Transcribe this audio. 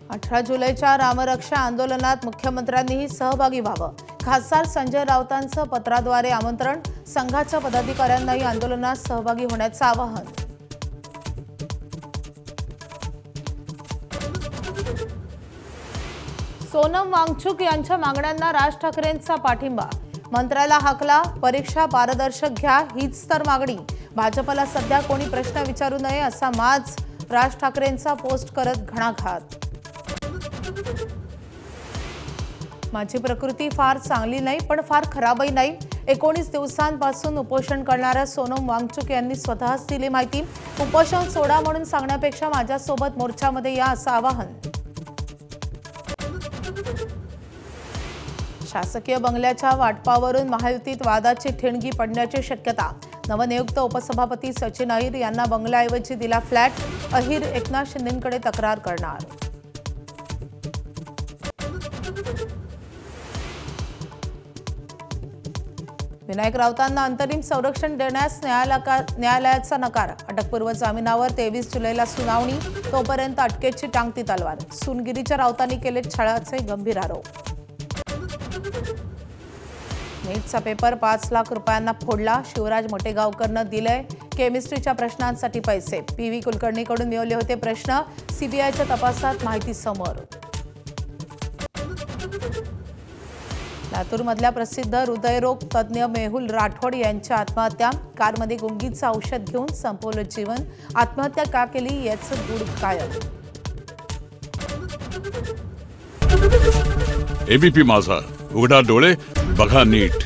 18 जुलैच्या रामरक्षा आंदोलनात मुख्यमंत्र्यांनीही सहभागी व्हावं. खासदार संजय राऊतांचं पत्राद्वारे आमंत्रण. संघाच्या पदाधिकाऱ्यांनाही आंदोलनात सहभागी होण्याचं आवाहन. सोनम वांगचुक यांच्या मागण्यांना राज ठाकरेंचा पाठिंबा. मंत्र्याला हाकला, परीक्षा पारदर्शक घ्या हीच तर मागणी. भाजपला सध्या कोणी प्रश्न विचारू नये असा माज. राज ठाकरेंचा पोस्ट करत घणाघात. माझी प्रकृती फार चांगली नाही पण फार खराबही नाही. 19 दिवसांपासून उपोषण करणाऱ्या सोनम वांगचुक यांनी स्वतःच दिली माहिती. उपोषण सोडा म्हणून सांगण्यापेक्षा माझ्यासोबत मोर्चामध्ये या असं आवाहन. शासकीय बंगल्याच्या वाटपावरून महायुतीत वादाची ठिणगी पडण्याची शक्यता. नवनियुक्त उपसभापती सचिन अहिर यांना बंगल्याऐवजी दिला फ्लॅट. अहिर एकनाथ शिंदेंकडे तक्रार करणार. विनायक राऊतांना अंतरिम संरक्षण देण्यास न्यायालयाचा नकार. अटकपूर्व जामिनावर 23 जुलैला सुनावणी. तोपर्यंत अटकेची टांगती तलवार. सुनगिरीच्या राऊतांनी केले छळाचे गंभीर आरोप. नीटचा पेपर 5 लाख रुपयांना फोडला. शिवराज मोटेगावकरनं दिले केमिस्ट्रीच्या प्रश्नांसाठी पैसे. PV कुलकर्णीकडून मिळवले होते प्रश्न. सीबीआयच्या तपासात माहिती समोर. लातूरमधल्या प्रसिद्ध हृदयरोग तज्ज्ञ मेहुल राठोड यांच्या आत्महत्या. कारमध्ये गुंगीचं औषध घेऊन संपवलं जीवन. आत्महत्या का केली याचं गूढ कायम. एबीपी माझा, उघडा डोळे बघा नीट.